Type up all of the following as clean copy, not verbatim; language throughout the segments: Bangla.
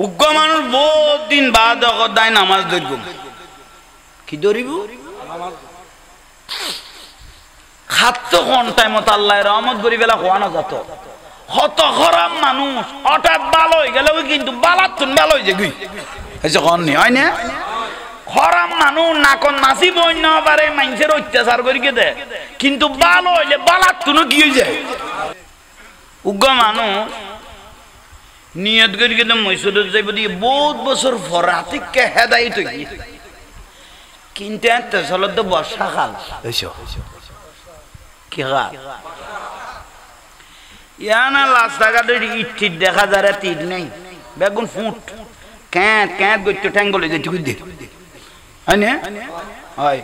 উগ্র মানুষ বহুত দিন বাদ দায় নামাজ ধরব কি ধরিব খাদ্য ঘন্টায় মতো আল্লাহ রহমত করি বেলা হওয়ানো যেত হত খারাপ মানুষ হঠাৎ ভালো হয়ে গেল কিন্তু বালাতুন ভালো হয়ে যাবি কননি হয় না খারাপ মানুষ নাকন নাচি বই না পারে মানুষের অত্যাচার করি দে কিন্তু ভালো হইলে বালাতুনও কি হয়ে যায় উগ্র মানুষ নিয়ত করি কিন্তু মৈসুরের যাইব দিয়ে বহুত বছর ফরাতিককে হেদায়িত কিন্তু একটা চলো তো বর্ষাকাল কি খাল ইয়ানা রাস্তাঘাটের ইট টিট দেখা যায় তীর নেই বেগুন ফুট ক্যাঁত ক্যাঁত গইতে ঠ্যাং গলে যেতে বুঝতে হয় না হয়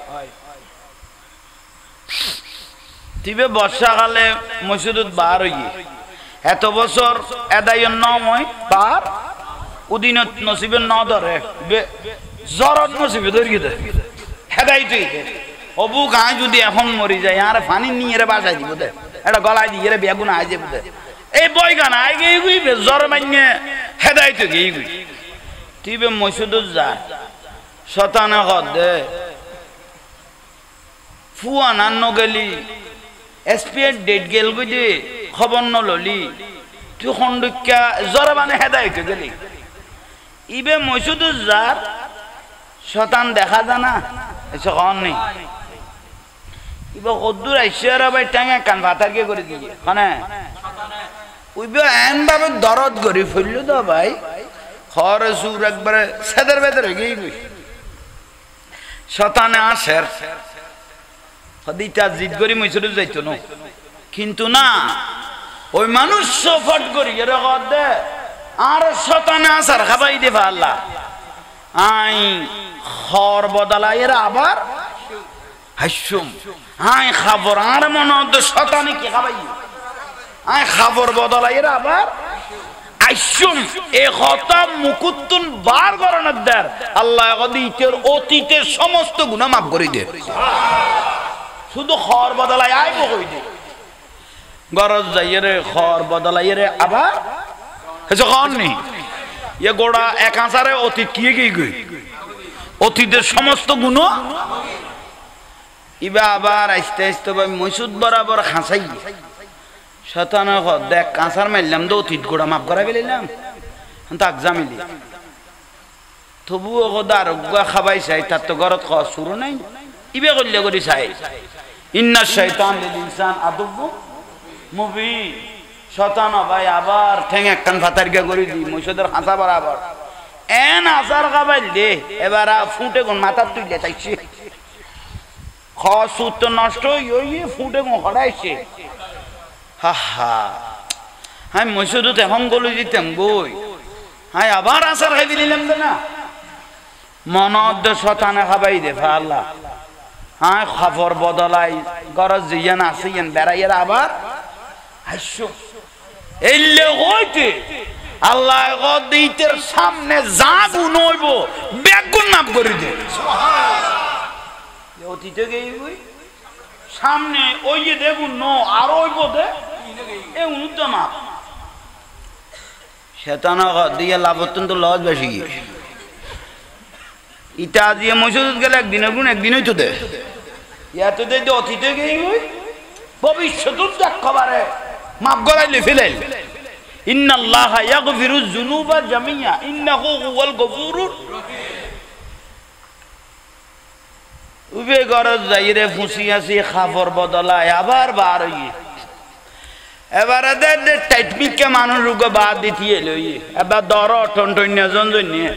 তিবে বর্ষাকালে মসজিদত বার হইয়ে এত বছর এদাইয়ের নাম হয় বার উদিনত নসিবের ন ধরে জরত নসিবে ধরিয়ে দেয় হেদাই তুই অবু গাঁ যদি এখন মরি যায় আর পানি নিয়ে বাসায় দিব দে এটা গলায় দিয়ে বেগুন আয় যাবো দে এই বই গান আয় গিয়ে গুইবে জ্বর মাইনে হেদাই তুই গিয়ে গুই তিবে মসজিদত যা শতানে হদ দে ফুয়ানা নগেলি এসপিএর ডেট গেল গই দে খবর নললি তুই খন্ডকা জ্বর মানে হেদাই তুই গেলি ইবে মসজিদত যার শতান দেখা জানা এসে কন নেই ইবা কদ্দুর আইসিয়ার ভাই টাঙা কান ভাতারকে করে দিয়ে মানে ওইবে এন ভাবে দরদ করি ফেললো তো ভাই খরে সুর একবারে সেদের বেদের হয়ে গিয়ে শতানে আসের হদিটা জিদ করি মইসুরে যাইতো না কিন্তু না ওই মানুষ সফট করি এরা দে আর শতানে আসার খাবাই দে আল্লাহ আই খর বদলাই এরা আবার হাসুম আই খাবর আর মনে হতো শতানে কি খাবাই আই খাবর বদলাই এরা আবার আইসুম এ কথা মুকুত্তুন বার করানোর দ্বার আল্লাহ ইতের অতীতের সমস্ত গুনাহ মাফ করে দে শুধু খর বদলাই আইব কই দে গরজ যাইয়ে রে খর বদলাই রে আবার যখন নি এ গোড়া এক আঁচারে অতীত কি গই অতীতের সমস্ত গুনাহ ইবা আবার আস্তে আস্তে ভাই মসজিদ বরাবর খাঁচাই শতান দেখ কাঁচার মারলাম তো অতীত গোড়া মাফ করা ফেলিলাম তাক জামিলি তবুও কদার খাবাই চাই তার তো ঘরত খাওয়া শুরু নাই ইবে করলে করি চাই ইন্না শাইতান লিল ইনসান আদুব্বু মুবিন শতান ভাই আবার ঠ্যাং একখান ফাতারকে করে দি মসজিদের খাঁচা বরাবর এন আচার খাবাই দে এবার ফুটে কোন মাথার তুইলে চাইছে খাওয়া সুর তো নষ্ট হইয়ে ফুটে কোন হড়াইছে হা হা হাই মসজিদত এখন গলো দিতাম বই হাই আবার আচার খাই দিলাম না মনত শতানে খাবাই দে আল্লাহ হাই খবর বদলাই গরজ জিয়ান আছে ইয়ান বেড়াইয়ের আবার হাসো এইলে হইতে আল্লাহ গদিতের সামনে যা গুণ হইব বেগুন মাফ করে দে সুবহানাল্লাহ অতীতে গই সামনে ওই যে দেখুন ন আর ওই পথে এ উন্নত মাপ শয়তান দিয়ে লাভ অত্যন্ত লজ বেশি ইটা দিয়ে মসজিদ গেলে একদিনের গুণ একদিনই তো দে ইয়াতে দে অতীতে গই ভবিষ্যৎ দেখ খবরে মাপ গলাইলে ফেলে ইন্নাল্লাহা ইয়াগফিরুয যুনুবা জামিয়া ইন্নাহু হুয়াল গফুরুর উবে গরজ যাইরে ফুসি আসি খাবর বদলায় আবার বার হইয়ে এবারে দে টাইটমিককে মানুষ রুগে বাদ দিতিয়ে লইয়ে এবার দর টনটন্য জন নিয়ে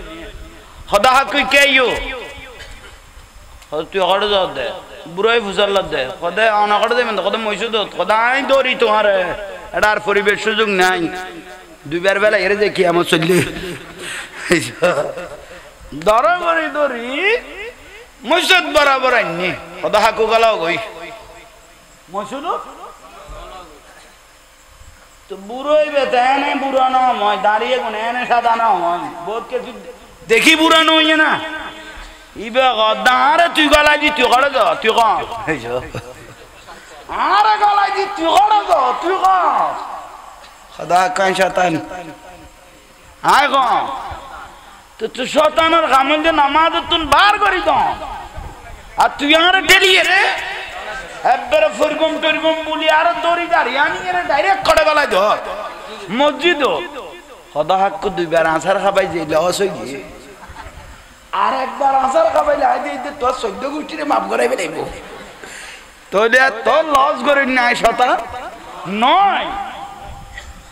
সদা হাকি কেইও তুই হড় যাও দে বুড়াই ফুসাল দে সদায় অনাকড়ে দেবেন সদায় মইসুদ সদায় দৌড়ি তোমার এটার পরিবেশ সুযোগ নাই দুইবার বেলা এরে দেখি আমার চললে দর করি দৌড়ি মসজিদ বরাবর আইনি সদা হাকু গেলাও গই মসজিদ তো বুড়োই বেতে এনে বুড়ো না হয় দাঁড়িয়ে কোন এনে সাদা না হয় বহুত কিছু দেখি বুড়ো নইয়ে না ইবে দাঁড়ে তুই গলাই দি তুই করে যা তুই ক আরে গলাই দি তুই করে যা তুই ক সদা কাই শতান আয় ক তো শয়তানের কামে নামাজ তুন বার করি তো আর তুই আর ঠেলিয়ে রে একবারে ফরগম টরগম বলি আর দড়ি দাঁড়িয়ে আনিয়ে রে ডাইরেক্ট করে বেলায় ধর মসজিদ সদা হাক্কু দুইবার আসার খাবাই যে লস হয়ে গিয়ে আর একবার আসার খাবাই লাই দিয়ে তোর 14 গোষ্ঠীরে মাফ করাই বেলাইব তোলে তোর লস করে নাই শতা নয়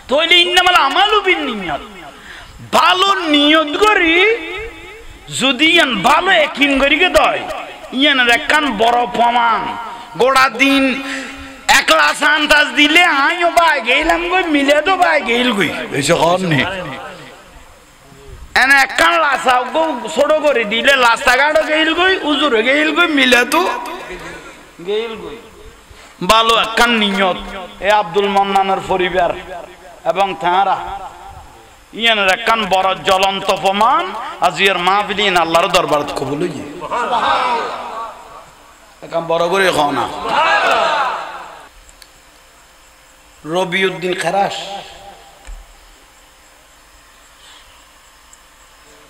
তোলে ইন্নামাল আমালু বিন নিয়ত ভালো নিয়ত করি যদি ইয়ান ভালো একিন করিকে দয় ইয়ানের একখান বড় প্রমাণ গোড়া দিন একলা সান্তাস দিলে আইও বাই গেলাম গই মিলে তো বাই গেল গই এসে কর নে এনে একখান লাসা গো ছোট করে দিলে রাস্তাঘাটও গেল গই উজুরে গেল গই মিলে তো গেল গই ভালো একখান নিয়ত এ আব্দুল মান্নানের পরিবার এবং তারা ইয়ানের একখান বড় জ্বলন্ত প্রমাণ আজিয়ার মাহফিল ইন আল্লাহর দরবার কবুল হই একখান বড় করে খাও না রবিউদ্দিন খারাস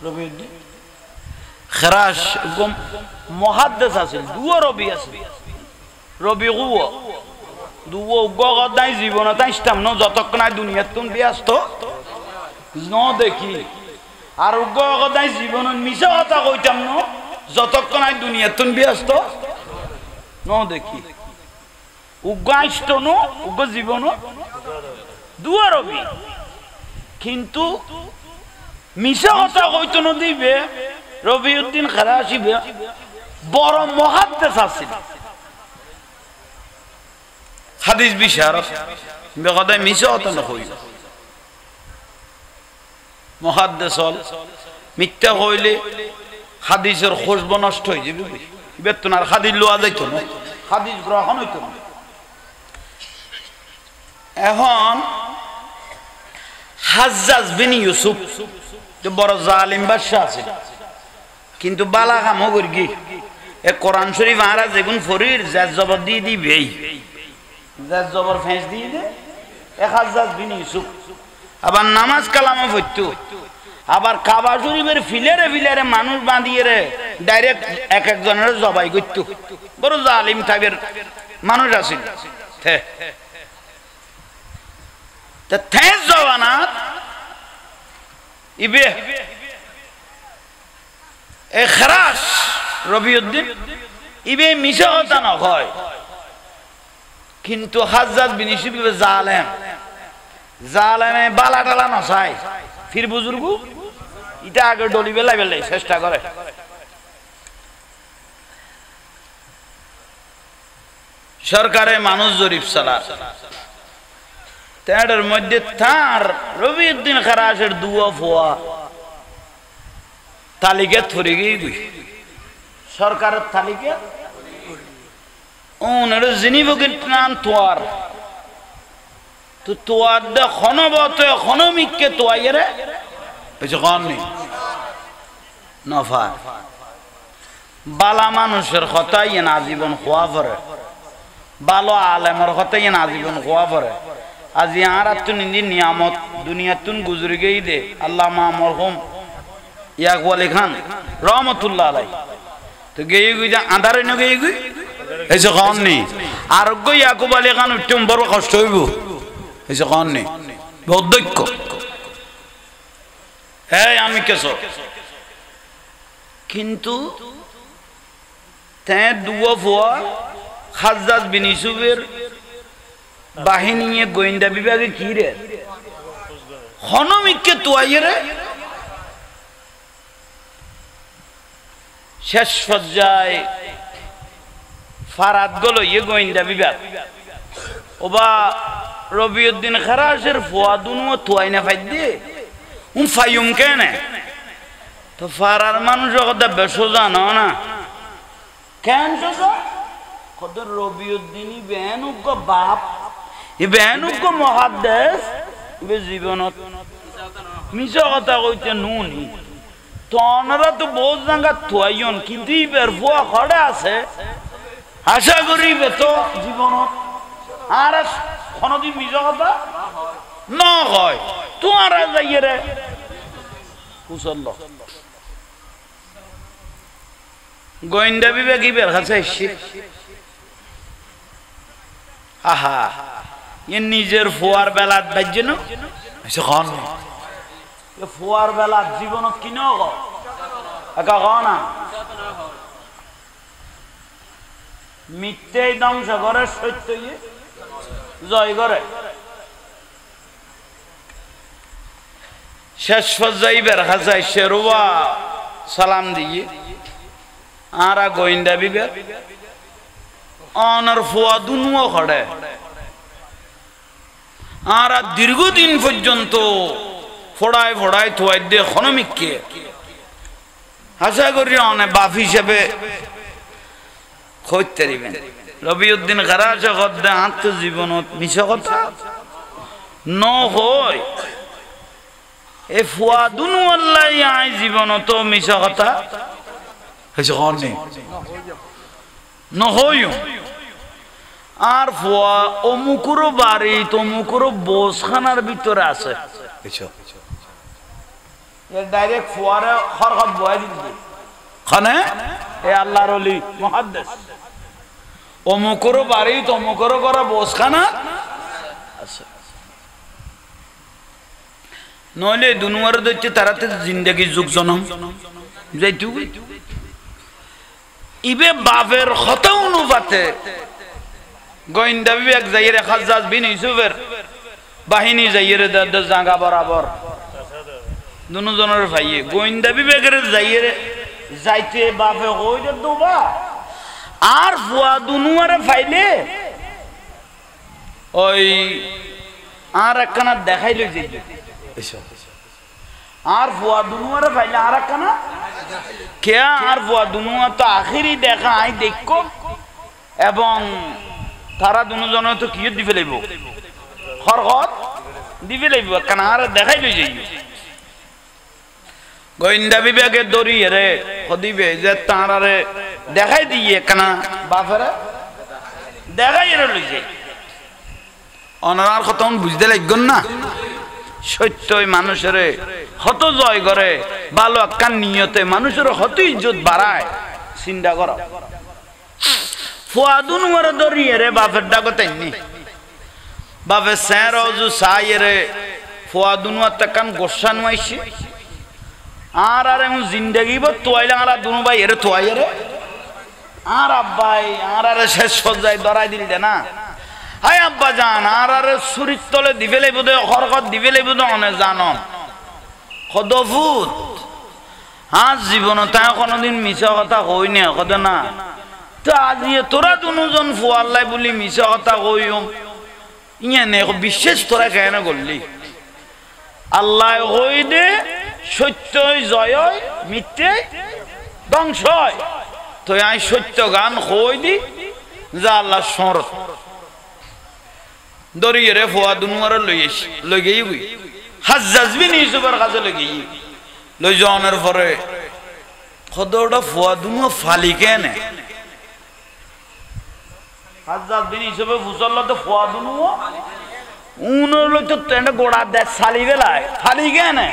রবিউদ্দিন খারাস মুহাদ্দিস আছে দুও রবি আছে রবি গুও দুও গগদাই জীবন তাই ইসলাম ন যতক্ষণ দুনিয়াত তুন ব্যস্ত ন দেখি আর গগদাই জীবন মিছা কথা কইতাম ন যতক্ষণ দুনিয়াত তুন ব্যস্ত ন দেখি উগাইষ্ট ন উগ জীবন দুয়া রবি কিন্তু মিছা কথা কইতো ন দিবে রবিউদ্দিন খারাসিবে বড় মুহাদ্দিস আছিল হাদিস বিশারদ বেগদাই মিছা কথা না কইল মুহাদ্দিস হল মিথ্যা কইলে হাদিসের খুশবু নষ্ট হয়ে যাবে বেতন আর হাদিস লওয়া যাইতো না হাদিস গ্রহণ হইতো না এখন হাজ্জাজ বিন ইউসুফ যে বড় জালিম বাদশা আছে কিন্তু বালা কাম করি এ কোরআন শরীফ আরা যেগুন ফরির জাজ জবর দিয়ে দিবেই জাজ জবর ফেঁস দিয়ে দে এ হাজ্জাজ বিন ইউসুফ আবার নামাজ কালামও পড়তো আবার কাবা শরীফের ফিলারে মানুষ বাঁধিয়ে রে ডাইরেক্ট এক একজনের জবাই করতো বড় জালিম টাইপের মানুষ আছিল জবানাত ইবে এ খারাস রবিউদ্দিন ইবে মিশা কথা না হয় কিন্তু হাজ্জাজ বিন ইউসুফ জালেমে বালা টালা নসাই ফির বুজুর্গ এটা আগে ডলি বেলাই চেষ্টা করে সরকারে মানুষ জরিপ চালা তার মধ্যে তার রবিউদ্দিন খারাসের দুয়া ফোয়া তালিকা থরে গিয়ে সরকারের তালিকা ওনার জিনিবগির নাম তোয়ার তো তোয়ার দে খনবত খনমিককে তোয়াইরে বেশি কম নেই নফা বালা মানুষের কথা ইয়ে আজীবন খোয়া পরে ভালো আলেমের কথা ইয়ে আজীবন খোয়া পরে আজি আর তুন ইন্দি নিয়ামত দুনিয়াতুন গুজরে গই দে আল্লাহ মা মরহুম ইয়াকবাল খান রহমতুল্লাহ আলাই তো গই গই যা আন্ধারে ন গই গই এসে কোন নেই আরোগ্য ইয়াকুব আলী খান উত্তম বড় কষ্ট হইব এসে কোন নেই বহুত দক্ষ হ্যাঁ আমি কেস কিন্তু তে দুয়া ফুয়া হাজ্জাজ বিন ইউসুফের বাহিনী গোয়েন্দা বিভাগে কি রে হনমিককে তোয়াইয়ে রে শেষ পর্যায়ে ফারাদ গলো ইয়ে গোয়েন্দা বিভাগ ওবা রবিউদ্দিন খারাসের ফুয়াদুনও তোয়াই না ফাই দিয়ে ফাইম কেন তো ফারার মানুষ কথা বেশো জানো না কেন সোজা কত রবিউদ্দিনই বেনুক বাপ বেনুক মুহাদ্দিস জীবনত মিছা কথা কইতে নুনি তোমরা তো বহুত জায়গা তোয়াইন কিন্তু ইবের ফুয়া খড়ে আছে আশা করি তো জীবনত আর কোনদিন মিছা কথা না হয় তোমারা যাইয়ে রে কুসল্ল গোয়েন্দা বিভাগী বের কাছে এসছে আহা এ নিজের ফোয়ার বেলাত বাজছে না ফোয়ার বেলাত জীবন কিন একা না মিথ্যে ধ্বংস করে সত্য জয় করে শেষ পর্যায়ে বের কাছে এসছে রুবা সালাম দিয়ে আর গোয়েন্দা বিভাগ অনার ফোয়া দুনুও খড়ে আর দীর্ঘদিন পর্যন্ত ফোড়ায় ফোড়ায় থোয়াই দিয়ে খনমিককে আশা করি অনেক বাপ হিসেবে খোঁজতে দিবেন রবিউদ্দিন খারাজ গদ্দে আত্মজীবনত মিছ কথা ন হয় এ ফুয়া দুনু আল্লাহ আই জীবনত মিছ কথা নহই আর ফুয়া অমুকুর বাড়ি তমুকুর বোসখানার ভিতরে আছে ডাইরেক্ট ফুয়ারে খরখত বয় দিল খানে এ আল্লাহর ওলি মুহাদ্দিস অমুকুর বাড়ি তমুকুর করে বোসখানা আছে নইলে দুনুয়ার দচ্ছে তারাতে জিন্দেগি যুগ জনম যাইতু ইবে বাপের কথা অনুপাতে গোয়েন্দা বিভাগ যাইরে খাজ্জাজ বিন ইউসুফের বাহিনী যাইরে জাগা বরাবর দুজনের ভাইয়ে গোয়েন্দা বিভাগের যাইরে যাইতে বাপে কইরে দুবা আর ফুয়া দুনুয়ারে ফাইলে ওই আর একখানা দেখাইল যে আর ফুয়া দুনুয়ারে ফাইলে আর একখানা কে আর ফুয়া দুনুয়া তো আখিরি দেখা আই দেখো এবং তারা দুজনে তো কি দিবে লাইব খরখত দিবে লাইব একখানা আর দেখাইল যাই গোয়েন্দা বিভাগের দড়িয়ে রে দিবে যে তাঁরারে দেখাই দিয়ে একখানা বাপেরে দেখাই লই যাই অনার কথা বুঝতে লাগবেন না সত্যই মানুষের হত জয় করে ভালো একখান নিয়তে মানুষের হত ইজ্জত বাড়ায় চিন্তা কর ফুয়াদুন ওরে দরিয়ে রে বাপের ডাকতেননি বাপের স্যার অজু সাইয়ে রে ফুয়াদুন একখান গোসা নুয়াইছে আর আর এমন জিন্দগি বো তোয়াইলে আর দুনু ভাই এরে তোয়াই রে আর আব্বাই আর আর শেষ পর্যায়ে ধরাই দিল না হাই আব্বা জান আর আর সুরির তলে দিবে লাইব দে খরকত দিবে লাইব দে অনে জানন কদফুত আজ জীবন তাই কোনোদিন মিছা কথা কই না কদ না তো আজি তোরা দুজন ফুয়াল্লাই বলি মিছা কথা কইম ইয়ে নে বিশেষ তোরা কেন করলি আল্লাহ কই দে সত্যই জয় মিথ্যে ধ্বংস তো আই সত্য গান কই দি যা আল্লাহ শরত দরিয়ে রে ফুয়া দুনুয়ার লই গেই বুই হাজ্জাজ বিন ইউসুফের কাছে লই গেই লই যাওয়ার পরে খদরটা ফুয়া দুনুয়া ফালি কেনে হাজ্জাজ বিন ইউসুফে ফুসল্লা তো ফুয়া দুনুয়া উনর লই তো তেন্ড গোড়া দে সালি বেলায় ফালি কেনে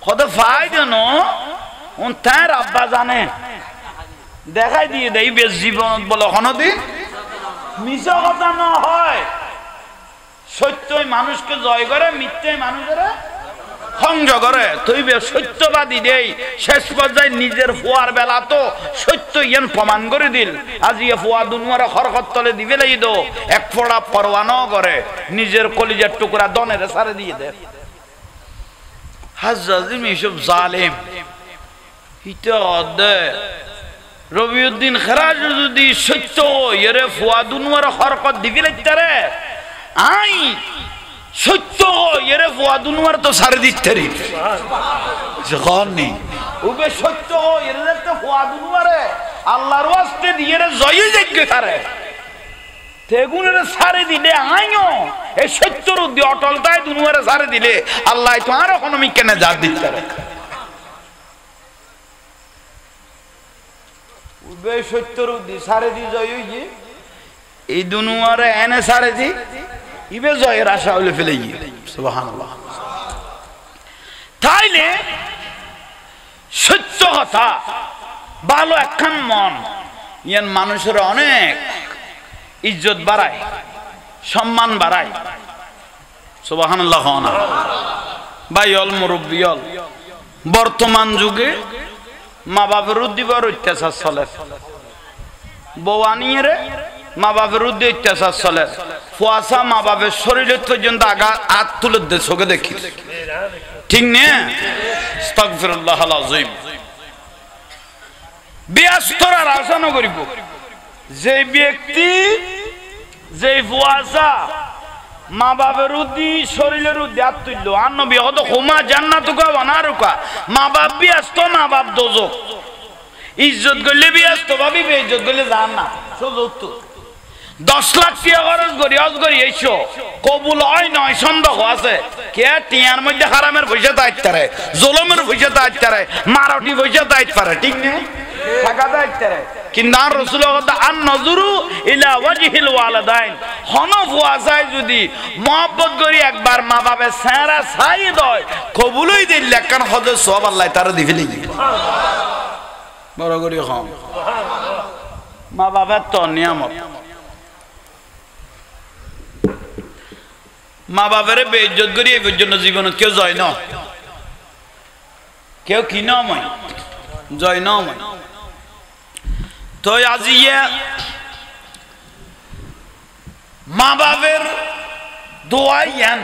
খদ ফাই দেন উন তার আব্বা জানে দেখাই দিয়ে দেই বেশ জীবন বলে কোনদিন মিছা কথা না হয় সত্যই মানুষকে জয় করে মিথ্যে মানুষের ধ্বংস করে তুই সত্যবাদী দেই শেষ পর্যায়ে নিজের ফুয়ার বেলা তো সত্য ইয়ান প্রমাণ করে দিল আজ ইয়ে ফুয়া দুনুয়ার খরখত তলে দিবে লাই দো এক ফোড়া পরোয়ানো করে নিজের কলিজার টুকরা দনের সারে দিয়ে দে হাজ্জাজিম এসব জালেম ইটা দে রবিউদ্দিন খারাজ যদি সত্য এরে ফুয়া দুনুয়ার খরকত দিবি লাগতে রে আই সত্য এরে ফুয়া দুনুয়ার তো সারে দিতে রে জখানি ওবে সত্য এরে দেখতে ফুয়া দুনুয়ারে আল্লাহর ওয়াস্তে দিয়ে রে জয় যজ্ঞ করে তেগুনের সারে দিলে আইও এই সত্যর উদ্দি অটলতায় দুনুয়ারে সারে দিলে আল্লাহ তো আর কোনো কেনে জাত দিতে রে বে সত্যর উদ্দি সারে দি জয় হইয়ে এই দুনুয়ারে এনে সারে দি ইবে জয়ের আশা হইলে ফেলে গিয়ে সুবহানাল্লাহ তাইলে কথা ভালো একখান মন ইয়ান মানুষের অনেক ইজ্জত বাড়ায় সম্মান বাড়ায় সুবহানাল্লাহ না ভাইল মুরব্বিয়ল বর্তমান যুগে মা বাবার উদ্দিবার অত্যাচার চলে বউ আনিয়ে রে মা বাবার উদ্দি অত্যাচার চলে ফুয়াশা মা বাবার শরীরের পর্যন্ত আগা হাত তুলে দে চোখে দেখি ঠিক নেই আস্তাগফিরুল্লাহ আল আযীম বিয়াস্তর আর আশা না করিব যে ব্যক্তি যে ফুয়াশা মা বাবার উদ্দি শরীরের উদ্দি হাত তুললো আর নবী হত হুমা জান্নাতুকা ওয়া নারুকা মা বাপ বিয়াস্ত মা বাপ দোজখ ইজ্জত করলে বিয়াস্ত ভাবি বেইজ্জত করলে জান্নাত সোজত 10 লাখ টাকা খরচ করি হজ করি এইছো কবুল হয় নয় সন্দেহ আছে কে টিয়ার মধ্যে হারামের পয়সা দাইতে পারে জুলুমের পয়সা দাইতে পারে মারাঠি পয়সা দাইতে পারে ঠিক নেই টাকা দাইতে পারে কিন্তু আর রাসূলুল্লাহ আন নজরু ইলা ওয়াজহিল ওয়ালিদাইন হনফ ওয়াজাই যদি মহব্বত করি একবার মা বাবার চেহারা ছাই দেয় কবুলই দিল কারণ হজের সওয়াব আল্লাহ তারা দিবে লাগি বড় করি হম মা বাবার তো নিয়ামত মা বাবার বেইজ্জত করি এই পর্যন্ত জীবনে কেউ জয় না কেউ কি নয় জয় নয় তো আজি মা বাবার দোয়া ইয়ান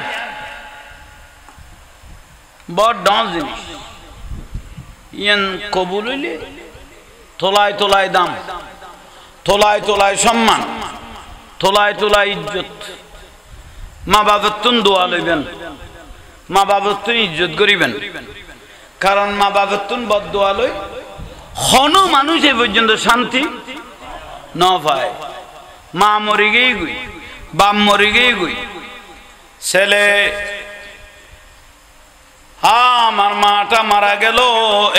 বড় ডান জিনিস ইয়ান কবুল হইলে তোলায় তোলায় দাম তোলায় তোলায় সম্মান তোলায় তোলায় ইজ্জত মা বাবার তুন দোয়া লইবেন মা বাবার তুন ইজ্জত করিবেন কারণ মা বাবার তুন বদ দোয়া লই হনো মানুষ এই পর্যন্ত শান্তি ন পায় মা মরি গেই গুই বাপ মরি গেই গুই ছেলে আমার মাটা মারা গেল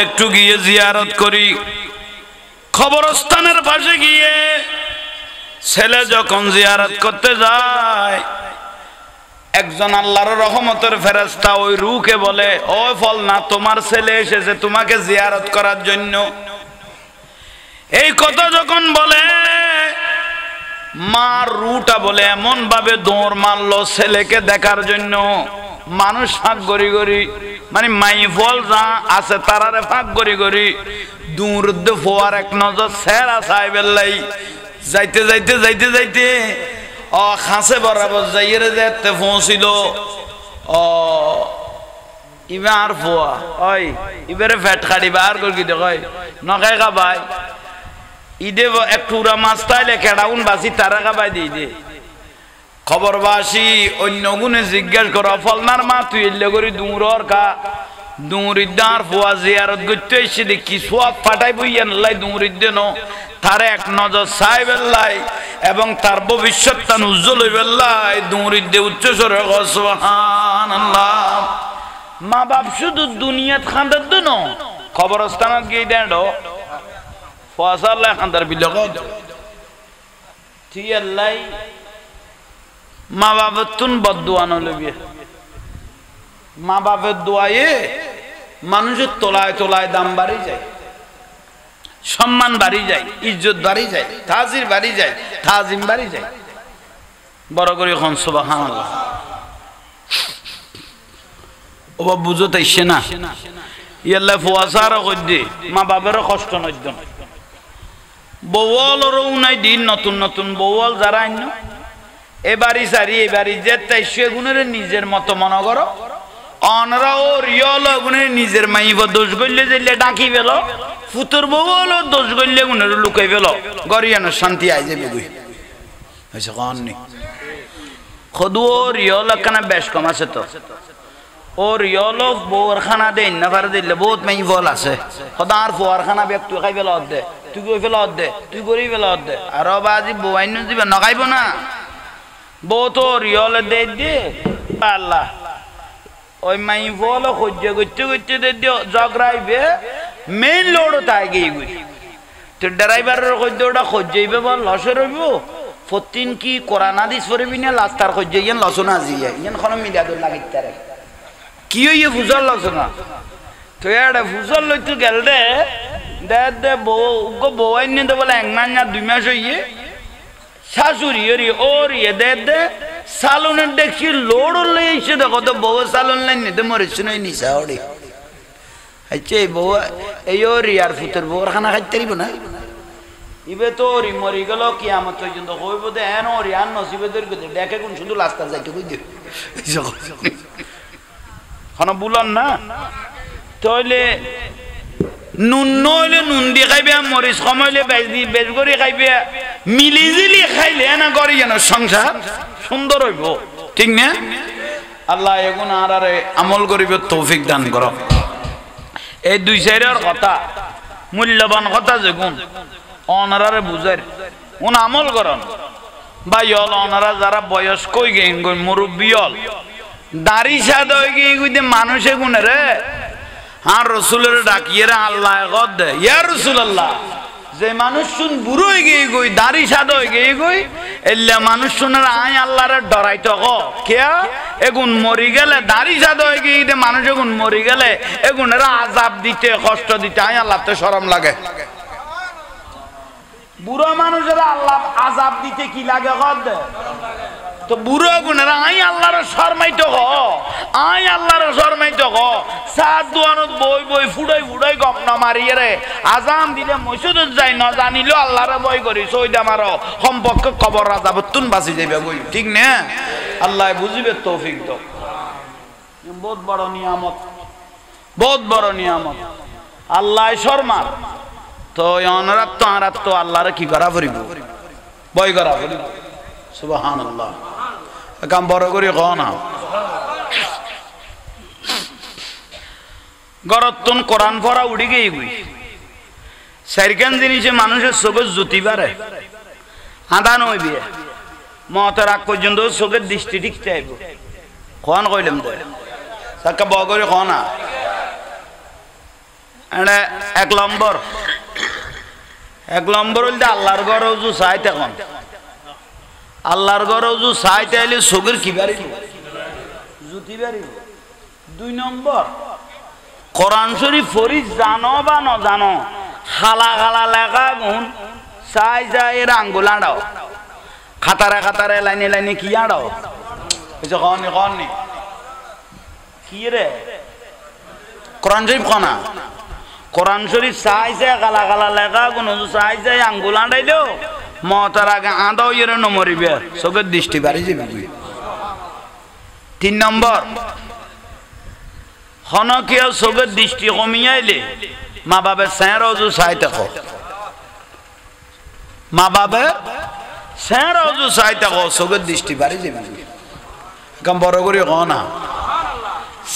একটু গিয়ে জিয়ারত করি কবরস্থানের পাশে গিয়ে ছেলে যখন জিয়ারত করতে যায় একজন আল্লাহর রহমতের ফেরেশতা ওই রূহকে বলে ও ফল না তোমার ছেলে এসেছে তোমাকে জিয়ারত করার জন্য এই কথা যখন বলে মা রূহটা বলে এমন ভাবে দৌড় মারলো ছেলেকে দেখার জন্য মানুষ ফাঁক গড়ি গড়ি মানে মাই ফল যা আছে তারারে ফাঁক গড়ি গড়ি দূর ফোয়ার এক নজর সেরা সাহেবেল্লাই যাইতে যাইতে যাইতে যাইতে ও খাসে বরাবর যাইয়ে যেতে পৌঁছিল ও ইবার ফোয়া ওই ইবারে ফ্যাট খাড়ি বার করি দেখাই নখাই খাবাই ইদে একটু উড়া মাছ তাইলে কেডাউন বাসি তারা খাবাই দিই দে খবরবাসী অন্য গুণে জিজ্ঞাসা করো ফলনার মা তুই এলে করি দূরর কা দূরিদ্দার ফোয়া জিয়ারত করতে এসে দেখি সোয়াব ফাটাই বইয়েন লাই দূরিদ্দেন তার এক নজর সাহেবেল্লাই এবং তার ভবিষ্যৎটা উজ্জ্বল হইবেল্লাই দূরিদ্দে উচ্চ স্বরে সুবহানাল্লাহ মা বাপ শুধু দুনিয়াত খান্দার দন খবরস্থানত গিয়ে দেন ফসাল্লাহ খান্দার বিলক ঠিক আল্লাহ মা বাপের তুন বদদুয়ানো লইবে মা বাপের দোয়ায়ে মানুষের তোলায় তোলায় দাম বাড়ি যায় সম্মান বাড়ি যায় ইজ্জত বাড়ি যায় তাজির বাড়ি যায় তাজিম বাড়ি যায় বড় করে এখন সুবহানাল্লাহ ও বুঝো তাইছে না ইয়াল্লা ফুয়াসার কইদে মা বাপেরও কষ্ট নদ্য বউলরও নাই দিন নতুন নতুন বউল যারা আইন এবারই সারি এবারই যে তাইছে গুণের নিজের মতো মনে করো অনরা ও রিয়ল গুণের নিজের মাইব দোষ গইলে যাইলে ডাকি পেল ফুতুর বউল দোষ গইলে গুণের লুকাই পেল গরিয়ানোর শান্তি আই যাবে গুই হয়েছে কন নি খদু ও রিয়ল একখানা বেশ কম আছে তো ও রিয়ল বউর খানা দেন না পারে দিলে বহুত মাই বল আছে খদার ফুয়ার খানা বেক তুই খাই পেল দে তুই কই পেল দে তুই করি পেল দে আর বাজি বউ আইন দিবে নখাইব না বউ তো রিয়ল দে দে আল্লাহ ওই মাই বল সহ্য করতে করতে দিও জগরাইবে মেইন লোড তাই গিয়ে গুই তো ড্রাইভারের সহ্যটা সহ্যইবে বল লসে রইব ফতিন কি কোরআন হাদিস পড়বি না লাস্টার সহ্য ইয়ান লসনা জিয়া ইয়ান খন মিলাদুল লাগিতারে কি হইয়ে ফুজল লসনা তো এটা ফুজল লইতে গেল দে দে বউ আইনে তো বলে 1 মাস না 2 মাস হইয়ে শাশুড়ি ওরি দে সালুনের দেখি লোড লইছে দেখো তো বউ সালুন লাইন নিতে মরেছে নই নিসা ওরে আচ্ছা এই বউ এই ওরি আর ফুতের বউর খানা খাইতে পারিব না ইবে তো ওরি মরি গেল কিয়ামত পর্যন্ত হইব দে এন ওরি আর নসিবে দর গদে দেখে কোন শুধু লাস্তা যাইতে কই দে খানা বুলান না তাইলে নুন নইলে নুন দিয়ে খাইবে মরিচ কমাইলে বেশ করে খাইবে মিলিজিলি খাইলে না করি যেন সংসার সুন্দর হইব ঠিক না আল্লাহ এখন আর আমল করিব তৌফিক দান করো এই 2 চাইরের কথা মূল্যবান কথা যেগুন অনারারে বুঝার উন আমল করন বা ইয়ল অনারা যারা বয়স্ক হয়ে গেন মুরব্বী হল দাড়ি সাদ হয়ে গিয়ে মানুষে গুনে রে আর রসুলের ডাকিয়ে আল্লাহ গদ ইয়া রাসূলুল্লাহ যে মানুষ শুন বুড়ো হয়ে গিয়ে গই দাড়ি সাদ হয়ে গিয়ে গই এল্লা মানুষ শুনের আই আল্লাহরে ডরাইতো গ কেয়া এগুন মরি গেলে দাড়ি সাদ হয়ে গিয়ে মানুষ এগুন মরি গেলে এগুনের আযাব দিতে কষ্ট দিতে আই আল্লাহ তো শরম লাগে বুড়ো মানুষের আল্লাহ আযাব দিতে কি লাগে গদ তো বুড়ো গুণেরা আই আল্লাহর শরমাইতো গ আই আল্লাহর শরমাইতো গ সাত দুয়ানত বই ফুড়াই গম না মারিয়ে রে আজাম দিলে মসজিদত যাই না জানিলো আল্লাহর বই করি সইদা মারো সম্পর্ক কবর আযাবতুন বাঁচি যাবে বই ঠিক না আল্লাহ বুঝিবে তৌফিক দাও বহুত বড় নিয়ামত আল্লাহ শর্মা তো অনরাত তো আল্লাহরে কি করা পড়িব বই করা পড়িব সুবহানাল্লাহ কাম বড় করে কও না গরতন কোরআন পড়া উড়ি গই সাইরকান জিনিসে মানুষের চোখের জ্যোতি বাড়ে আদান হইবে মতের আগ পর্যন্ত চোখের দৃষ্টি ঠিক চাইব কোন কইলাম তো সাকা বগরে কও না এনে 1 নম্বর হইল আল্লাহর ঘর ওযু চাইতে কোন আল্লাহর ঘর ওযু চাইতে আইলে চোখের কি বাড়িব জ্যোতি বাড়িব 2 নম্বর কোরআন শরীফ পড়ি জানো বা না জানো খালা লেখা গুণ চাই এর আঙ্গুল আড়াও খাতারে লাইনে কি আড়াও কনি কি রে কোরআন শরীফ কনা কোরআন শরীফ চাই খালা লেখা গুণ চাই আঙ্গুল আড়াইলেও মতার আগে আদাও ইয়ে নমরিবে চোখের দৃষ্টি বাড়ি যাবে 3 নম্বর হনকিয়া চোখের দৃষ্টি কমিয়াইলে মা বাবার চেহারাও চাই থাকো চোখের দৃষ্টি বাড়ি যাবে কাম বড় করে কও না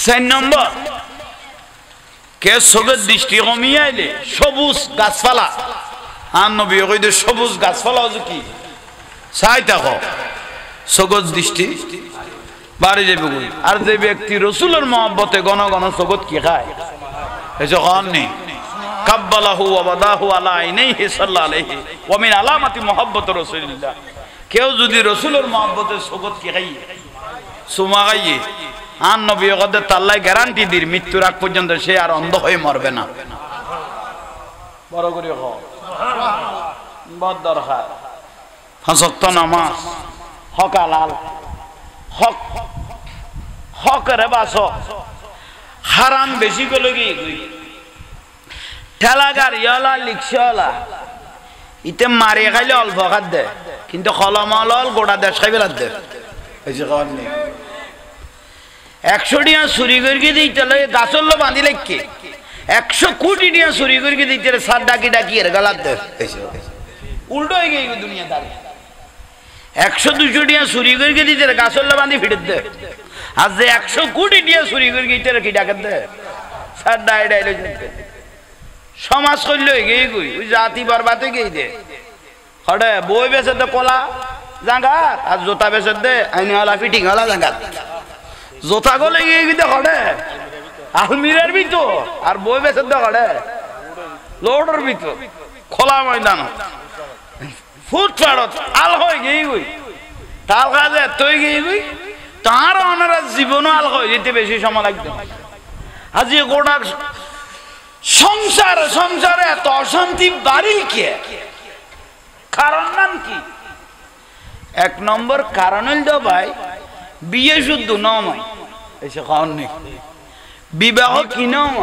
4 নম্বর কে চোখের দৃষ্টি কমিয়াইলে সবুজ গাছপালা আর নবী কইতে সবুজ গাছপালা কি চাই থাকো চোখের দৃষ্টি বাড়ি যাবে আর যে ব্যক্তি রসুলের মহব্বতে ঘন চোখত কি খায় কননি কাব্বালাহু ওয়া বাদাহু আলা আইনাইহি সাল্লাল্লাহু আলাইহি ওয়া মিন আলামাতি মুহাব্বতি রাসূলিল্লাহ কেউ যদি রসুলের মহব্বতে চোখত কি খায় সুমা খাইয়ে আর নবী কইতে তাল্লাই গ্যারান্টি দির মৃত্যুর আগ পর্যন্ত সে আর অন্ধ হয়ে মরবে না বড় করে কও বড় দরকার 5 ওয়াক্ত নামাজ হক হালাল হক রে বাস হারাম বেশি করে ঠেলা গাড়িওয়ালা রিক্সাওয়ালা ইতে মারিয়ে খাইলে অল্প খাত দে কিন্তু খলমল গোটা দেশ খাই বেলার দে 100 টিয়া চুরি করিয়ে দিতে গাছল বাঁধি লাগকে 100 কোটি টিয়া চুরি করিয়ে দিতে সার ডাকি এর গালার দে উল্টো হয়ে গিয়ে দুনিয়াদার 100-200 টিয়া চুরি করিয়ে দিতে গাছল বাঁধি ফিরে দে আর যে 100 কোটি টিয়া চুরি করিয়ে দিতে কি ডাকে দে সার ডাই সমাজ করল গিয়ে গুই ওই জাতি বরবাদ হয়ে গিয়ে দে হরে বই বেচে দে কলা জাঙ্গাত আর জোতা বেচে দে আইনওয়ালা ফিটিং ওয়ালা জাঙ্গাত জোতা গলে গিয়ে গিয়ে হরে আলমিরার ভিতর আর বই বেচে দে হরে লোডের ভিতর খোলা ময়দান ফুটপাড়ত আল হয়ে গিয়ে গুই তাল কাজে তুই গিয়ে গুই তার ওনারা জীবনও আল হয়ে যেতে বেশি সময় লাগবে আজি গোটা সংসারে এত অশান্তি বাড়ি কে? কারণ নাম কি? এক নম্বর কারণ হইল ভাই বিয়ে শুদ্ধ নয়, এসে কারণ নেই। বিবাহ কি নয়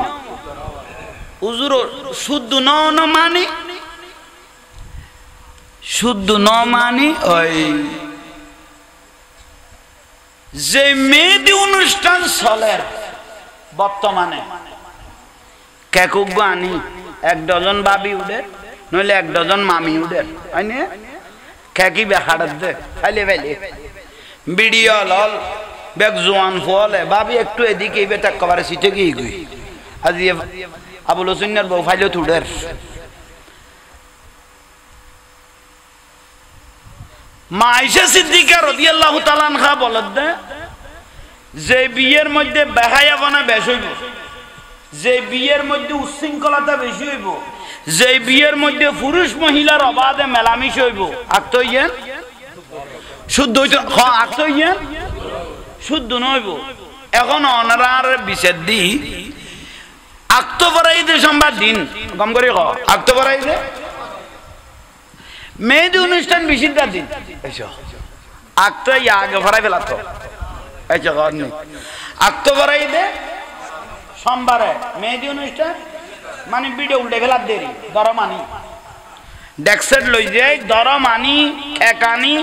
হুজুর শুদ্ধ ন মানে শুদ্ধ ন মানে ওই যে মেয়েদি অনুষ্ঠান চলে বর্তমানে কেকুক আনি 1 ডজন বাবি উঠে নইলে 1 ডজন মামি উঠে হয়নি খেকি বেহাড় দে খাইলে ফেলে ভিডিও লল বেগ জোয়ান ফলে ভাবি একটু এদিকে বেটা কবারে সিটে গিয়ে গই আজি আবুল হোসেনের বউ ফাইলে তুডের মা আয়েশা সিদ্দিকা রাদিয়াল্লাহু তাআলা আনহা বলেন যে বিয়ের মধ্যে বেহায়াপনা বেশি হইব, যে বিয়ের মধ্যে উচ্ছৃঙ্খলতা বেশি হইব, যে বিয়ের মধ্যে পুরুষ মহিলার অবাধে মেলামিশ হইব আত্মইয়েন শুদ্ধ হইতো আত্মইয়েন শুদ্ধ নইব। এখন অনারার বিচ্ছেদ দি আক্তবরাই দে সোমবার দিন কম করে ক আক্তবরাই দে মেয়েদের অনুষ্ঠান বিশিদ্ধার দিন আক্ত আগে ভরাই ফেলাতো আক্তবরাই দে সোমবারে মেয়েদের অনুষ্ঠান মানে ভিডিও উল্টে ফেলার দেরি দরমানি ডেক্সেট লই যাই দরমানি একানি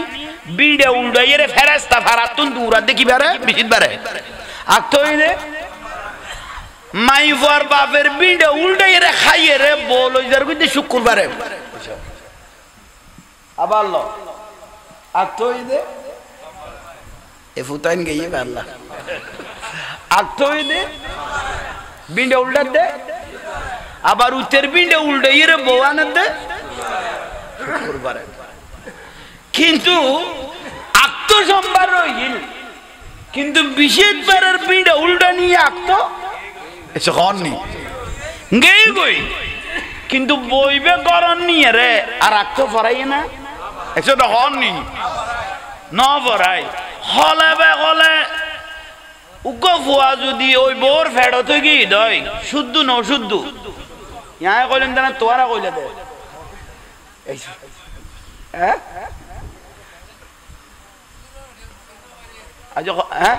ভিডিও উল্টাইয়ে রে ফেরেস্তা ফারাতুন দূরা দেখি বারে বিশিদ বারে আক্তই দে মাই ফর বাপের ভিডিও উল্টাইয়ে রে খাইয়ে রে বল ওই যার কইতে শুক্রবারে আবার ল আক্তই দে এ ফুতাইন গিয়ে পারলা আক্তই দে ভিডিও উল্টা দে আবার উত্তর ভিডিও উল্টাইয়ে রে বওয়ান দে শুক্রবারে কিন্তু আক্ত সোমবার রইল কিন্তু বিশেষবারের ভিডিও উল্টা নিয়ে আক্ত এসে হননি গেই গই কিন্তু বইবে গরম নিয়ে রে আর আক্ত ফরাই না এসে তো হননি ন ফরাই হলে বে হলে উগ্র ফুয়া যদি ওই বোর ফেরত গিয়ে দই শুদ্ধ ন শুদ্ধ ইয়া কইলেন না তোরা কইলে দে হ্যাঁ আজ হ্যাঁ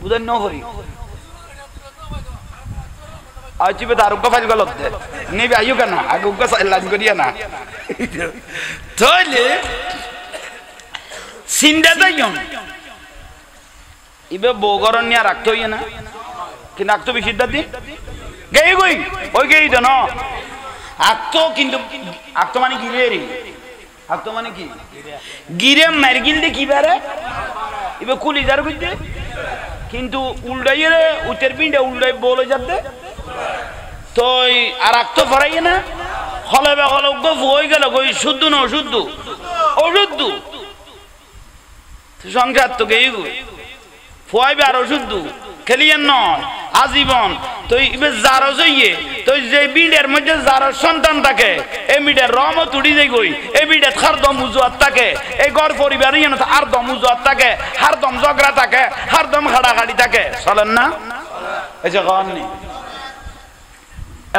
বুঝেন ন হরি आज भी दारू का फाइल गलत है नहीं भी आयु का ना आगे उनका लाइन करिए ना तो ले सिंधे तो यूं इबे बोगरन या रखते हो ये ना कि नाक तो भी शिद्दत दी गई कोई ओए गई तो ना आक्तो किंतु आक्तो माने गिरे री आक्तो माने की गिरे मरगिल दे की बारे इबे कुल इधर कुछ दे किंतु उल्टाइए रे उतर पिंडे उल्टाई बोले जाते तो আর আক্ত ফরাই না হলে বে হলে উগ্র হয়ে গেল কই শুদ্ধ না অশুদ্ধ অশুদ্ধ সংসার তো গেই গো ফুয়াইবে আর অশুদ্ধ খেলিয়েন নয় আজীবন তো ইবে যারো যাইয়ে তো যে বিডের মধ্যে যারো সন্তান থাকে এই বিডের রমত উড়ি যাই গই এই বিডে খার দম উজুয়াত থাকে এই ঘর পরিবারই না আর দম উজুয়াত থাকে হার দম ঝগড়া থাকে হার দম খাড়াখাড়ি থাকে চলেন না এই যে গান নেই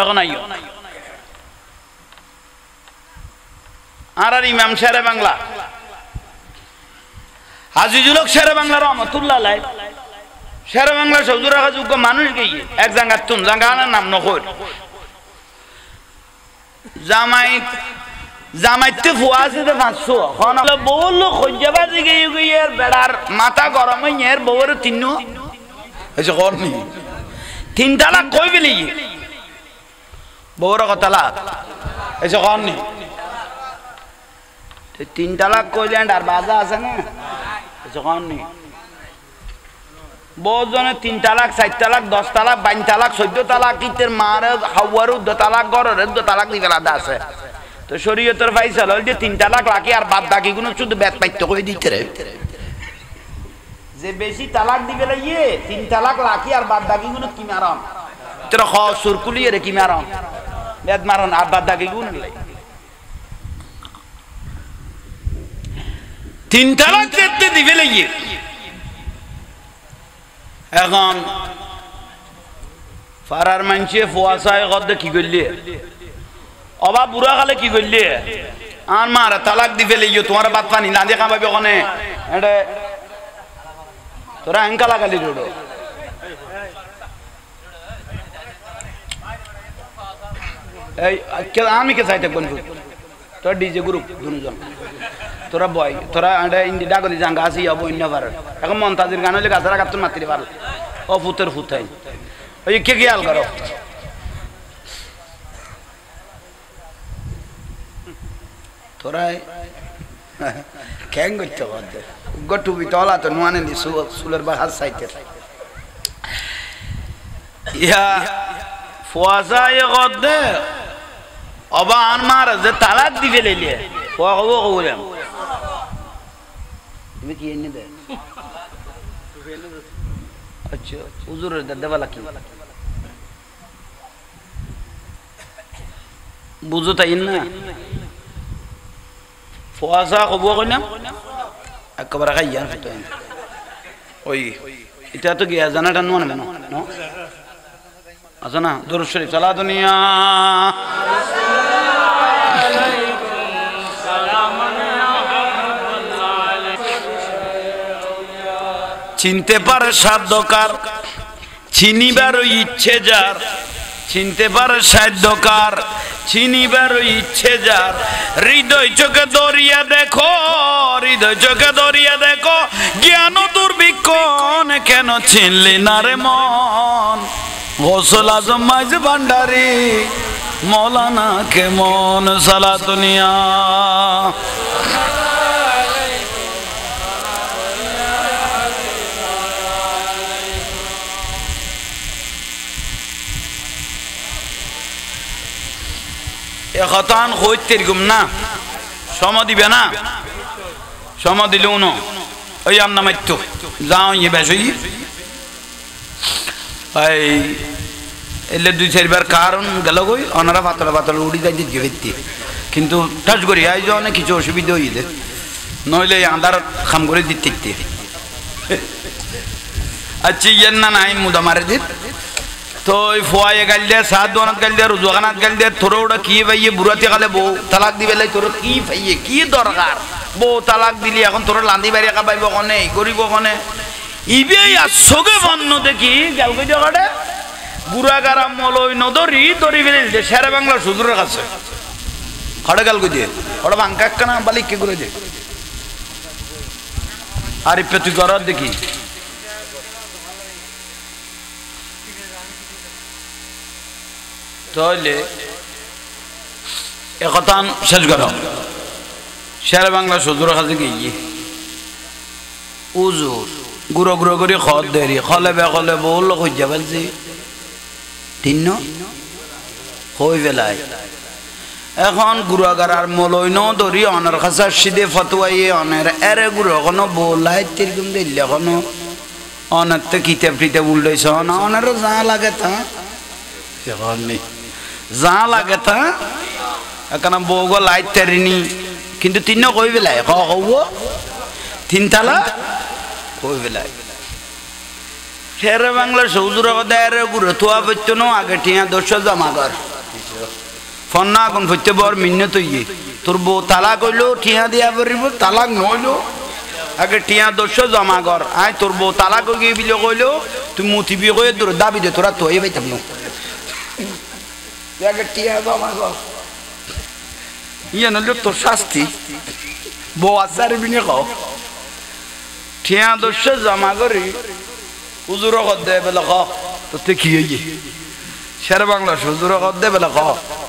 এখন আইও আর ইমাম শেরে বাংলা আজিজুল হক শেরে বাংলা রহমতুল্লাহ আলাইহি শেরে বাংলা সৌদুর রাখা যোগ্য মানুষ গিয়ে এক জায়গা তুন জায়গার নাম নকর জামাইতে ফুয়া আছে তো 500 কোন বল খজ্জাবাজি গিয়ে গিয়ে বেড়ার মাথা গরম হয়ে এর বউর তিনু এসে করনি 3 তালাক কই বলি বউর তালাক এসে করনি 3 তালাক কইলেন আর বাজা আছে না এসে করনি বহুত জনে 3 তালাক 4 তালাক 10 তালাক 22 তালাক 14 তালাক কিতের মার হাওয়ার 2 তালাক গরের 2 তালাক দি ফেলা আছে তো শরীয়তের ফাইসালা হল যে 3 তালাক রাখি আর বাদ বাকি গুলো শুধু বেত পাইতে কই দিতে রে যে বেশি তালাক দিবে লাইয়ে 3 তালাক রাখি আর বাদ বাকি গুলো কি মারন তোরা খ সুরকুলিয়ে রে কি মারন বেত মারন আর বাদ বাকি গুলো লাই 3 তালাক দিতে দিবে লাইয়ে। এখন ফারার মানছে ফুয়াশায় গদ্দে কি করলি অবা বুড়া কালে কি করলি আর মারা তালাক দি ফেলে তোমার বাদ পানি লাঁদে কামাবি ওখানে এটা তোরা এঙ্কা লাগালি রোডো এই আমি কে চাইতে বন্ধু তোর ডিজে গ্রুপ দুজন তোরা বয় তোরা ইন্দি ডাগলি জাঙ্গা আসি যাবো অন্য বার এখন মন্তাজির গান হলে গাছারা কাপ্তুন মাতিরে পারল ও ফুতের ফুতাই ওই কে খেয়াল করো তোরা ক্যাং করতে পারতে গটুবি তলা তো নুয়ানে নি সুলের বাহার সাইতে ইয়া ফুয়াশায় গদ্দে অবা আন মার যে তালাক দিবে লেলে ফুয়া কব কবুলাম তুমি কি এনে দে আচ্ছা হুজুরের দাদাওয়ালা কি বুঝো তাই না ফুয়াশা কব কইনা একবার খাইয়া ফটো ওই এটা তো গিয়া জানাটা নো না নো আচ্ছা না দরুদ শরীফ সালা দুনিয়া চিনতে পারে সাধ্যকার চিনিবার ইচ্ছে যার চিনতে পারে সাধ্যকার চিনিবার ইচ্ছে যার হৃদয় চোখে দরিয়া দেখো হৃদয় চোখে দরিয়া দেখো জ্ঞান দুর্ভিক্ষণ কেন চিনলি না রে মন গোসল আজম মাইজ ভান্ডারি মৌলানা কেমন সালা দুনিয়া এখতান হইতে গুম না সম দিবে না সম দিলেও ন ওই আম নামাইত যাও ইয়ে বেশি এই এলে দুই চারবার কারণ গেল গই ওনারা পাতলা পাতলা উড়ি যাই দিয়ে ফিরতে কিন্তু টাচ করি আই যে অনেক কিছু অসুবিধা হইলে নইলে আন্ধার খাম করে দিতে আচ্ছা ইয়ের না নাই মুদা মারে দিত তো ফুয়ায়ে গাল দে সাত দোনাত গাল দে রুজুখানাত গাল দে তোর ওটা কি ভাইয়ে বুড়াতে গালে বউ তালাক দিবে লাই তোর কি ভাইয়ে কি দরকার বউ তালাক দিলি এখন তোর লান্দি বাড়ি একা পাইব কনে গরিব কনে ইবে আসগে বন্ন দেখি গাল কই জায়গাটা বুড়া গারাম মলই নদরি দরি ফেলে দে শেরে বাংলা সুদূরের কাছে খড়ে গাল কই দিয়ে ওটা বাঙ্কা কানা বালিক কে করে দে আর ইপে তুই করার দেখি তাহলে একথা শেষ করো শেরে বাংলা সজুর কাছে গিয়ে উজুর গুঁড়ো গুঁড়ো করে খদ দেরি খলে বেখলে বল খুঁজা ফেলছি তিন হয়ে ফেলাই এখন গুড়াগার আর মলই ন ধরি অনার কাছে সিদে ফতুয়াইয়ে অনের এরে গুঁড়ো কোনো বলাই তিরকম দিলে কোনো অনার তো কিতাব টিতাব উল্টাইছ না অনারও যা লাগে তা নেই যা লাগে তা এখন বউগো লাইট তেরিনি কিন্তু তিন কই বেলায় কব তিনতলা কই বেলায় শেরে বাংলা সৌজুর কথা গুড়ো থোয়া পড়তো ন আগে ঠিয়া 200 জমা কর ফন্না আগুন ফইতে বর মিন্নত ইয়ে তোর বউ তালাক হইলো ঠিয়া দিয়া পারিব তালাক নইলো আগে ঠিয়া 200 জমা কর আয় তোর বউ তালাক হয়ে গিয়ে বিলে কইলো তুই মুথি বিয়ে করে তোর দাবি দে তোরা তো পাইতাম না আগে ঠিয়া জমা কর ইয়ে নইলে তোর শাস্তি বউ আচার বিনে কও ঠিয়া 200 জমা করি হুজুর দে বেলা ক তোতে কি হইয়ে শেরে বাংলা হুজুর দে বেলা ক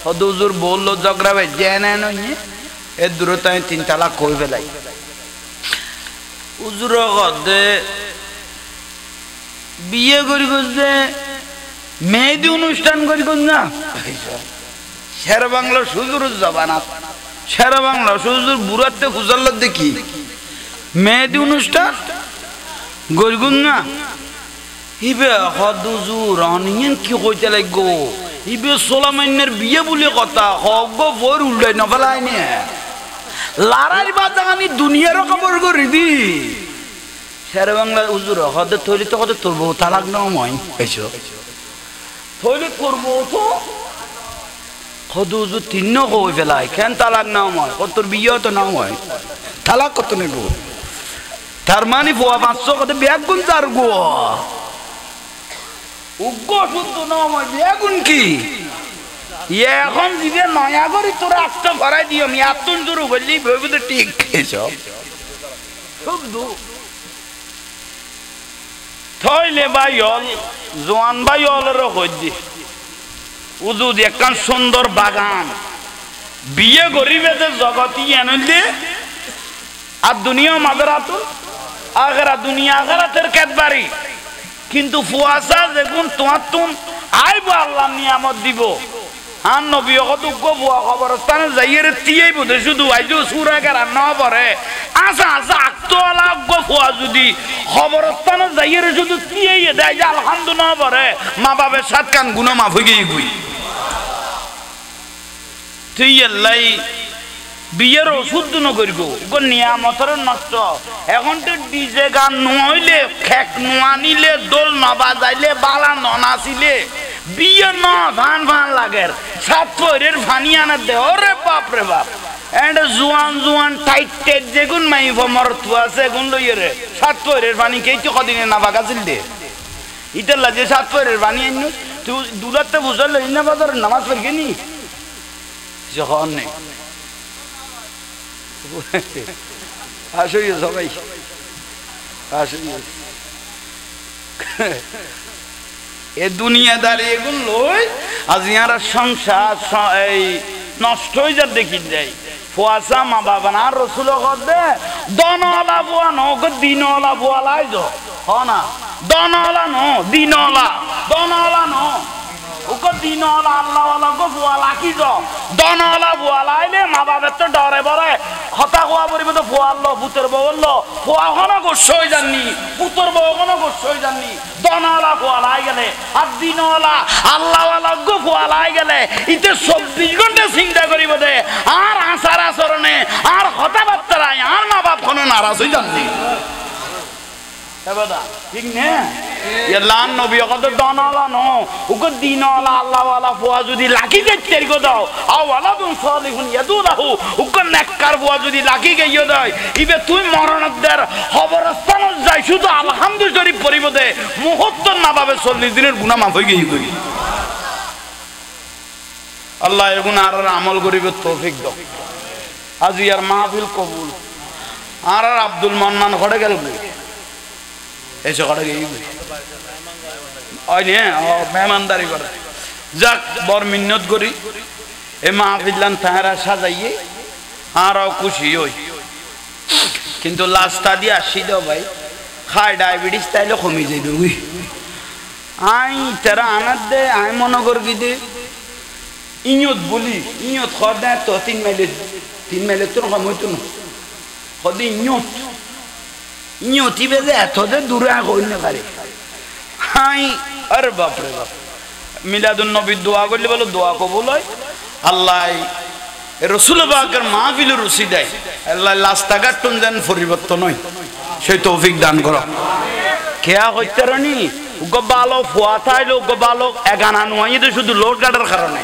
হুজুর বললো জগরা ভাই জেনে নই এর দূরতায় 3 তালাক কই বেলাই হুজুর দে বিয়ে করি গজে মেহেদি অনুষ্ঠান করি গজ না শেরে বাংলা হুজুর জবানাত শেরে বাংলা হুজুর বুড়াতে খুজাল্লা দেখি মেহেদি অনুষ্ঠান গরিগুন না ইবে হদুজুর অনিয়ন কি কইতে লাগো ইবে সোলামাইনের বিয়ে বলে কথা হগ বর উল্টাই না ফেলাই নে লারাই বাজানি দুনিয়ারও খবর করি দি শেরে বাংলা হুজুর হদে থইলি তো হদে তোর বউ তালাক নাও মই কইছো থইলে করবো তো কদুজু তিন কই ফেলাই কেন তালাক নাও হয় কত বিয়ে তো নাও হয় তালাক কত নেব তার মানে পোয়া 500 কত বেগুন তার গো উগ্র শুদ্ধ নাও হয় বেগুন কি এখন দিবে নয়া করি তোরা একটা ভরাই দিও আমি আত্মন শুরু করলি ভেবে ঠিক এসব শুদ্ধ থইলে ভাই হল জোয়ান ভাই হলেরও হইদি উজু একখান সুন্দর বাগান বিয়ে গরিবে যে জগতি এনলে আর দুনিয়া মাদারাতুল আখেরা দুনিয়া আখেরাতের কেতবারি কিন্তু ফুয়াশা দেখুন তোমার তুম আইব আল্লাহ নিয়ামত দিব আর নবী কত বুয়া খবরস্থানে যাইয়ের তিয়াই বোধে শুধু আইজো সুরাকে রান্না পরে আসা আসা আক্তওয়ালা ফুয়া যদি খবরস্থানে যাইয়ের শুধু তিয়াই দেয় যে আলহামদুলিল্লাহ পরে মা বাপের সাত কান গুণ মাফ হয়ে গিয়ে গুই তুই এল্লাই বিয়ের ওষুধ নকরিব নিয়ামতের নষ্ট এখন তো ডিজে গান নহইলে খেক নোয়ানিলে দোল নবাজাইলে বালা ননাচিলে বিয়ে ন ভান ভান লাগের সাত পরের ফানি আনা দে ওরে বাপ রে বাপ এন্ড জুয়ান জুয়ান টাইট টাইট যেগুন মাই মরত আছে এগুন লইয়ে রে সাত পরের ফানি কে তো কদিনে না বাগাছিল দে ইটার লাগে সাত পরের ফানি আইনু তুই দুলাতে বুঝল ইনা বাজার নামাজ পড়গে নি যখন নেই আসই সবাই আসই এ দুনিয়াদারি এগুন লই আজ ইয়ারা সংসার এই নষ্ট হয়ে যা দেখি যাই ফুয়াশা মা বাবা না রসুল দে দনওয়ালা বুয়া নো দিনওয়ালা বুয়া লাই যো হ না দনওয়ালা নো দিনওয়ালা দনওয়ালা নো ওকে দিনওয়ালা আল্লাহওয়ালা গো বুয়ালা কি যো দনওয়ালা বুয়ালা আইলে মা বাবার তো ডরে বরে হতা কোয়া পরিব তো ফুয়াল্লো পুতর বললো ফুয়া কোনো গোস্ব হয়ে যাননি পুতর বউ কোনো গোস্ব হয়ে যাননি দনওয়ালা ফুয়ালা আই গেলে আর দিনওয়ালা আল্লাহওয়ালা গো ফুয়ালা আই গেলে ইতে 24 ঘন্টা চিন্তা করিব দে আর আচার আচরণে আর কথাবার্তায় আর মা বাপ কোনো নারাজ হয়ে যাননি ঠিক না লান নবী কত দনওয়ালা নো ওকে দিনওয়ালা আল্লাহওয়ালা ফুয়া যদি লাকি গেছে গো দাও আওয়ালা তুম সালিহুন ইয়াদুলাহু ওকে নেককার ফুয়া যদি লাকি গইয়ে দেয় ইবে তুই মরণদের খবরস্থান যাই শুধু আলহামদুলিল্লাহ শরীফ পড়িব দে মুহূর্ত না পাবে 40 দিনের গুনাহ মাফ হয়ে গই আল্লাহ এর গুনাহ আর আমল করিবে তৌফিক দাও আজ ইয়ার মাহফিল কবুল আর আব্দুল মান্নান ঘরে গেল এসে ঘরে গিয়ে মেহমানদারি করে যাক বর মিন্নত করি এ মাহফিলান তাহারা সাজাইয়ে আরও খুশি হই কিন্তু লাস্তা দিয়ে আসি দাও ভাই খায় ডায়াবেটিস তাইলে কমে যাইবে বুঝি আই তারা আনার দে আই মনে করবি দে ইয়ত বলি ইয়ত খর দেয় তো 3 মাইলের তো কম হইতো না সদি ইয়তি বেজে এত যে দূরে কই না পারে হাই আরে বাপ রে বাপ মিলাদুন নবীর দোয়া করলে বলো দোয়া কবুল হয় আল্লাহ রসুল পাকের মাহফিল রুচি দেয় আল্লাহ রাস্তাঘাট টুন যেন পরিবর্তন হয় সেই তৌফিক দান করো খেয়া হইতে রানি ওকে ভালো ফুয়া থাইলো ওকে ভালো এগানা নয় তো শুধু লোড গাড়ার কারণে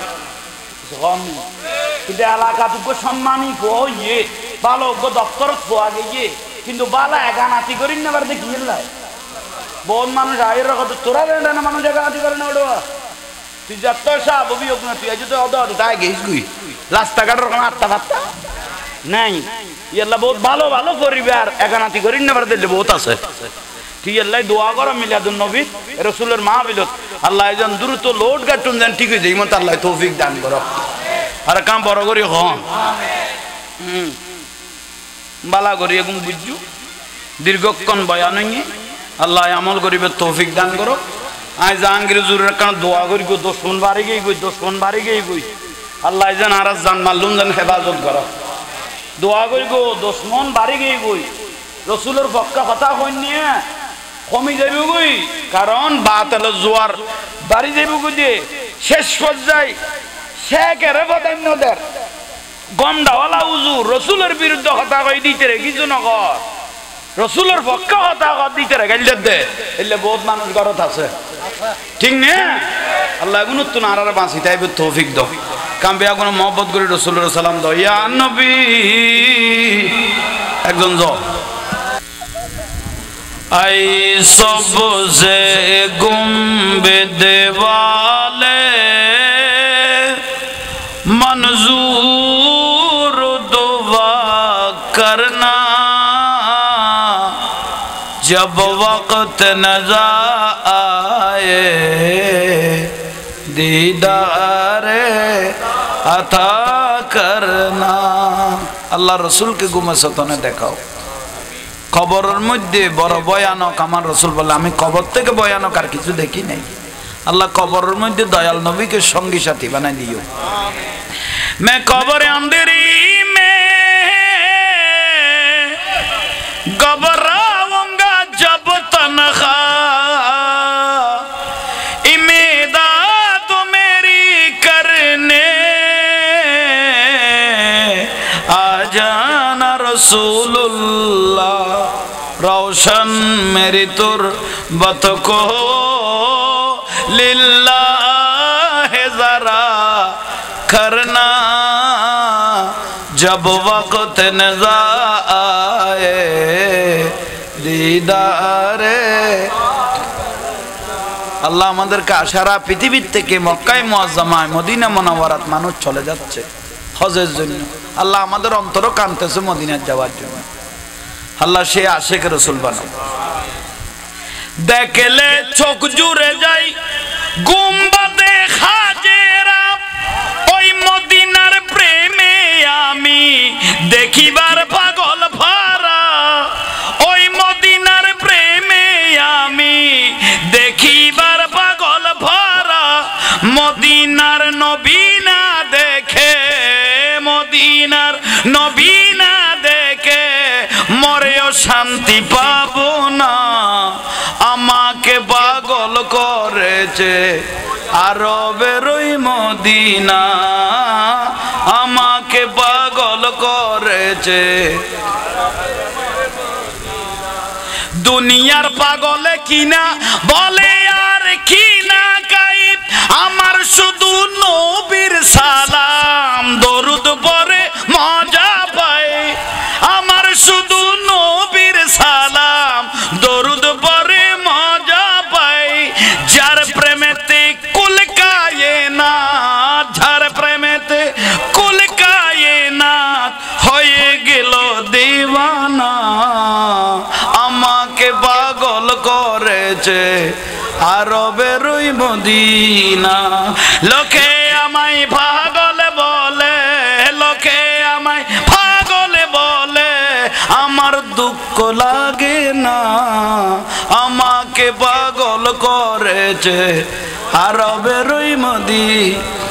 কিন্তু এলাকা তোকে সম্মানী ফুয়া হইয়ে ভালো ওকে দপ্তরত ফুয়া গিয়ে কিন্তু বালা এগানাতি করিন না বার দেখি বহুত মানুষ আয়ের কথা তোরা না মানুষ এগানাতি করে না ওটা তুই যত সাপ অভিযোগ না তুই আজ তো তাই গেছিস গুই রাস্তাঘাটের কোনো আত্মা ফাত্তা নাই ইয়াল্লা বহুত ভালো ভালো পরিবার এগানাতি করিন না বার দেখলে বহুত আছে তুই আল্লাহ দোয়া করো মিলাদুন নবী রসুলের মাহফিলত আল্লাহ একজন দ্রুত লোড গাটুন যেন ঠিক হয়ে যায় মতো আল্লাহ তৌফিক দান করো আর কাম বড় করি হন বালা করি এখন বুঝছু দীর্ঘক্ষণ বয়ান নিয়ে আল্লাহ আমল করিবে তৌফিক দান করো আয় জাহাঙ্গীর জুরের কারণ দোয়া করি গো দোষণ বাড়ি গিয়ে গই দোষণ বাড়ি গিয়ে গই আল্লাহ যেন আর জান মাল্লুম যেন হেফাজত করো দোয়া করি গো দোষমন বাড়ি গিয়ে গই রসুলের পক্ষা কথা কই নিয়ে কমে যাইব গই কারণ বাতাল জোয়ার বাড়ি যাইব গই যে শেষ পর্যায়ে শেখেরে বদান্যদের গন্ডাওয়ালা উজু রসুলের বিরুদ্ধে কথা কই দিতে রে কিছু নকর রসুলের পক্ষে কথা দিতে রে গাইলে দে এলে বহুত মানুষ ঘরত আছে ঠিক না আল্লাহ গুনো তো আর বাঁচি তাইবে তৌফিক দাও কামবে আগুন মহব্বত করে রাসূলুল্লাহ সালাম দাও ইয়া নবী একজন যাও আই সবসে গুম্বেদ वाले मंजूर दुआ करना जब वक्त नज़र आए दीदार अता करना अल्लाह रसूल के गुमे सतने देखाओ कबरेर मध्य बड़ भयानक आमार रसूल बोले आमी कबर थेके भयानक आर किछु देखी नाई अल्लाह कबरेर मध्य दयाल नबी के संगी साथी बनाई दियो मैं कबर अंधेरी में घबराऊंगा जब तन्हा इमेदाद मेरी करने आ जाना रसूलुल्लाह रोशन मेरी तुरबत को लिल्लाह जरा करना जब वक्त नज़र आए दीदारे আল্লাহ আমাদেরকে সারা পৃথিবীর থেকে মক্কায় মুআজ্জামায় মদিনা মুনাওয়ারাত মানুষ চলে যাচ্ছে হজের জন্য আল্লাহ আমাদের অন্তরও কাঁদতেছে মদিনায় যাওয়ার জন্য আল্লাহ সে আশিক রাসূল বানাও দেখলে চোখ জুড়ে যায় গুম্বাদে খাজেরা ওই মদিনার প্রেমে আমি দেখিবার পাগল ভরা ওই মদিনার প্রেমে আমি দেখিবার পাগল ভরা মদিনার নবী না দেখে মদিনার নবী না দেখে মরেও শান্তি পাবো না আমাকে পাগল করেছে আরবের ওই মদিনা আমাকে পাগল করেছে দুনিয়ার পাগলে কিনা বলে আর কিনা গাইব আমার শুধু নবীর সালাম দরুদ পড়ে মজা পায় আমার শুধু নবীর সালাম দরুদ পড়ে মজা পায় যার প্রেমেতে কুল কায়নাত যার প্রেমেতে কুল কায়নাত হয়ে গেল দিওয়ানা আমাকে পাগল করেছে আরবের ওই মদিনা লোকে আমায় পাগল বলে লোকে আমায় পাগল বলে আমার দুঃখ লাগে না আমাকে পাগল করেছে আরবের ওই মদিনা